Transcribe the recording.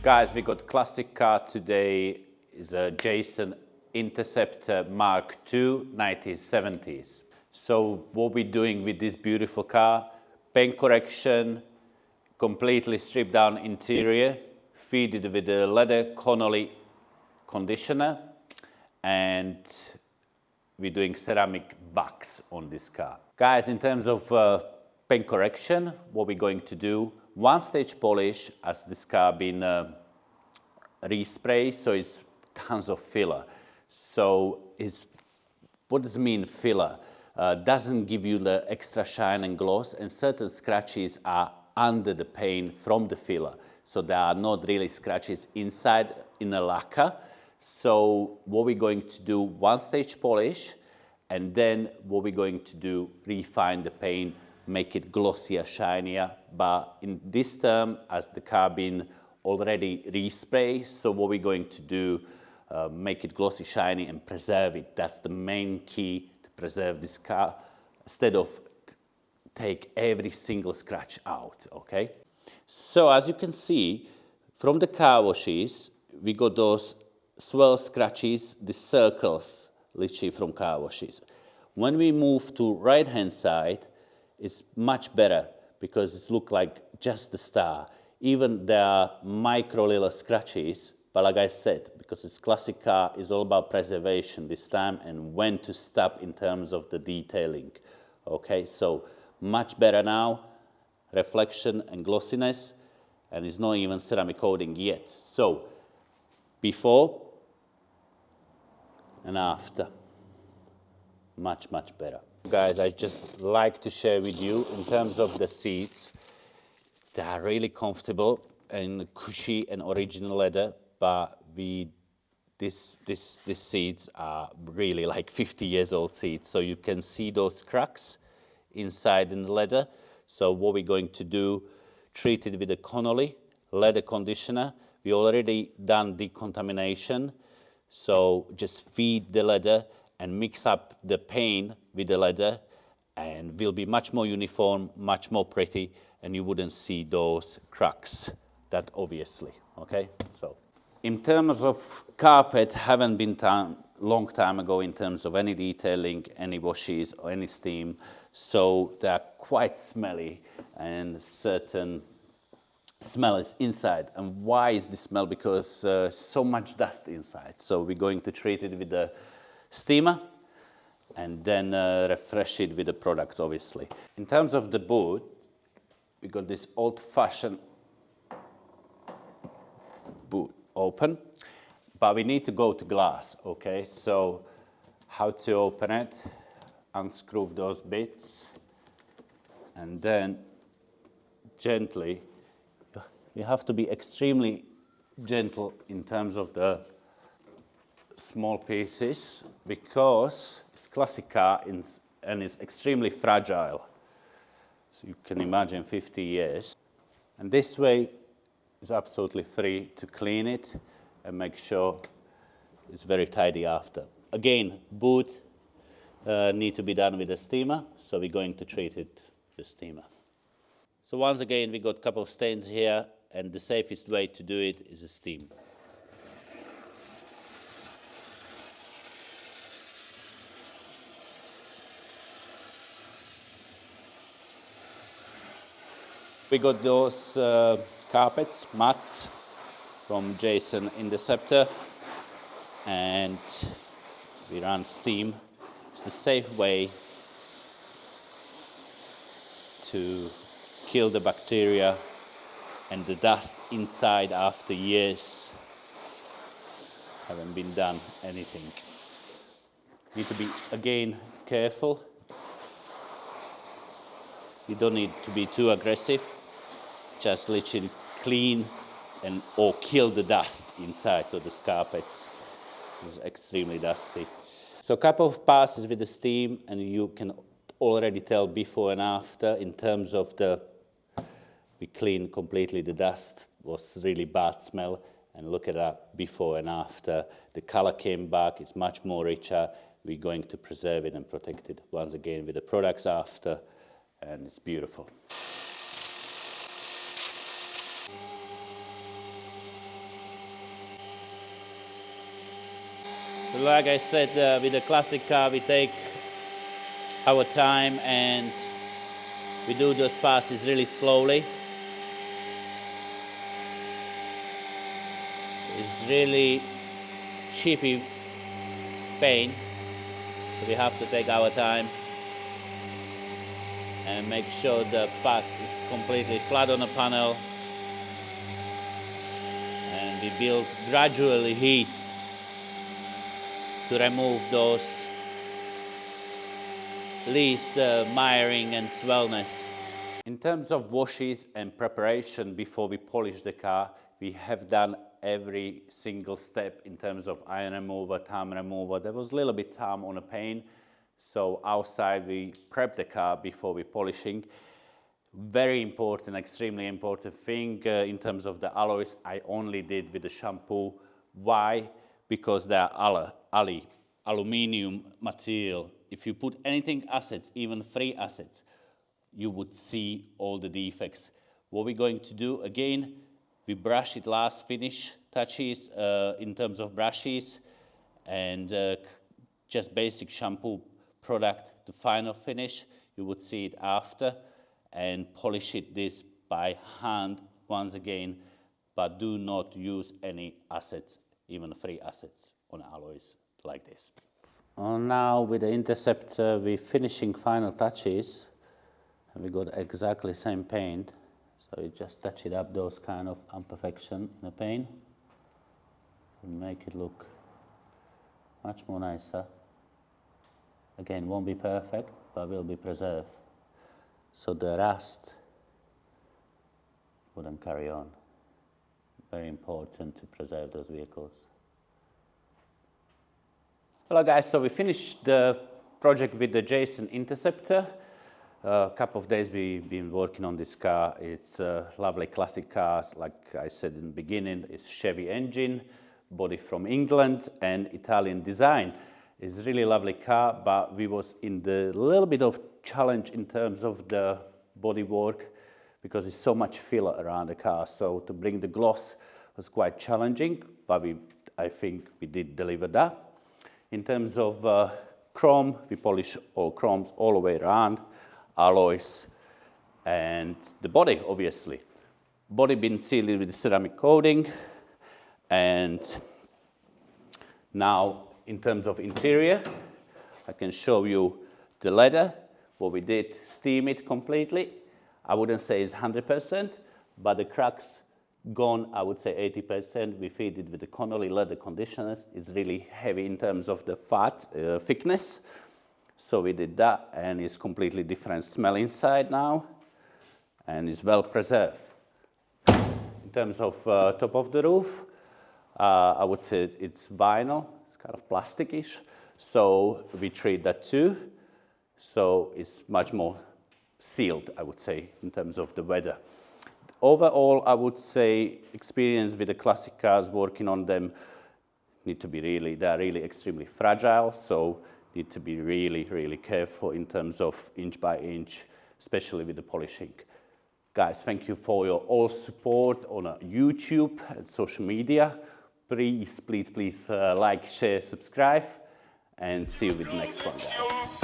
Guys, we got classic car today. Is a Jensen Interceptor Mark II 1970s. So what we're doing with this beautiful car, paint correction, completely stripped down interior, feed it with a leather Connolly conditioner, and we're doing ceramic backs on this car. Guys, in terms of paint correction, what we're going to do, one stage polish as this car been respray, so it's tons of filler. So what does it mean filler? Doesn't give you the extra shine and gloss, and certain scratches are under the paint from the filler. So there are not really scratches inside in the lacquer. So what we're going to do, one stage polish, and then what we're going to do, refine the paint, make it glossier, shinier. But in this term, as the car been already respray, so what we're going to do, make it glossy, shiny, and preserve it. That's the main key to preserve this car, instead of take every single scratch out, okay? So as you can see, from the car washes, we got those swirl scratches, the circles, literally from car washes. When we move to right-hand side, it's much better because it looks like just the star. Even there are micro little scratches, but like I said, because it's classic car, it's all about preservation this time and when to stop in terms of the detailing. Okay, so much better now, reflection and glossiness, and it's not even ceramic coating yet. So before and after, much better. Guys, I just like to share with you in terms of the seats. They are really comfortable and cushy and original leather, but these seats are really like 50 years old seats. So you can see those cracks inside in the leather. So what we're going to do, treat it with a Connolly leather conditioner. We already done decontamination. So just feed the leather and mix up the paint with the leather, and will be much more uniform, much more pretty, and you wouldn't see those cracks that obviously, okay? So in terms of carpet, haven't been done long time ago in terms of any detailing, any washes or any steam, so they're quite smelly and certain smell is inside. And why is this smell? Because so much dust inside. So we're going to treat it with the steamer and then refresh it with the products, obviously. In terms of the boot, we got this old-fashioned boot open, but we need to go to glass, okay? So how to open it, unscrew those bits, and then gently, you have to be extremely gentle in terms of the small pieces, because it's classic car and it's extremely fragile. So you can imagine 50 years. And this way is absolutely free to clean it and make sure it's very tidy after. Again, boot need to be done with a steamer, so we're going to treat it with a steamer. So once again, we got a couple of stains here, and the safest way to do it is a steam. We got those carpets, mats from Jensen Interceptor, and we run steam. It's the safe way to kill the bacteria and the dust inside after years haven't been done anything. Need to be, again, careful. You don't need to be too aggressive. Just literally clean or kill the dust inside of the carpets. It's extremely dusty. So a couple of passes with the steam, and you can already tell before and after in terms of we clean completely the dust, was really bad smell, and look at that before and after. The color came back, it's much more richer. We're going to preserve it and protect it once again with the products after, and it's beautiful. So like I said, with the classic car, we take our time and we do those passes really slowly. It's really chippy paint, so we have to take our time and make sure the pad is completely flat on the panel, and we build gradually heat to remove those least miring and swellness. In terms of washes and preparation before we polish the car, we have done every single step in terms of iron remover, time remover. There was a little bit time on the paint, so outside we prep the car before we polishing. Very important, extremely important thing in terms of the alloys, I only did with the shampoo. Why? Because they are aluminium material. If you put anything acids, even free acids, you would see all the defects. What we're going to do again, we brush it last finish touches in terms of brushes, and just basic shampoo product to final finish. You would see it after, and polish it this by hand once again, but do not use any acids, even free acids on alloys like this. Now with the Interceptor, we're finishing final touches, and we got exactly same paint. So you just touch it up, those kind of imperfection in the paint, and make it look much more nicer. Again, won't be perfect, but will be preserved. So the rust wouldn't carry on. Very important to preserve those vehicles. Hello guys, so we finished the project with the Jensen Interceptor. A couple of days we've been working on this car. It's a lovely classic car, like I said in the beginning. It's Chevy engine, body from England, and Italian design. It's a really lovely car, but we was in the little bit of challenge in terms of the body work, because there's so much filler around the car. So to bring the gloss was quite challenging, but I think we did deliver that. In terms of chrome, we polish all chromes all the way around, alloys, and the body, obviously. Body been sealed with ceramic coating, and now in terms of interior, I can show you the leather. What we did, steam it completely. I wouldn't say it's 100%, but the cracks gone, I would say 80%. We feed it with the Connolly leather conditioners. It's really heavy in terms of the fat thickness. So we did that, and it's completely different smell inside now, and it's well preserved. In terms of top of the roof, I would say it's vinyl. It's kind of plasticish, so we treat that too. So it's much more sealed, I would say, in terms of the weather. Overall, I would say experience with the classic cars, working on them, need to be they're really extremely fragile, so need to be really, really careful in terms of inch by inch, especially with the polishing. Guys, thank you for your all support on YouTube and social media. Please like, share, subscribe, and see you with the next one, guys.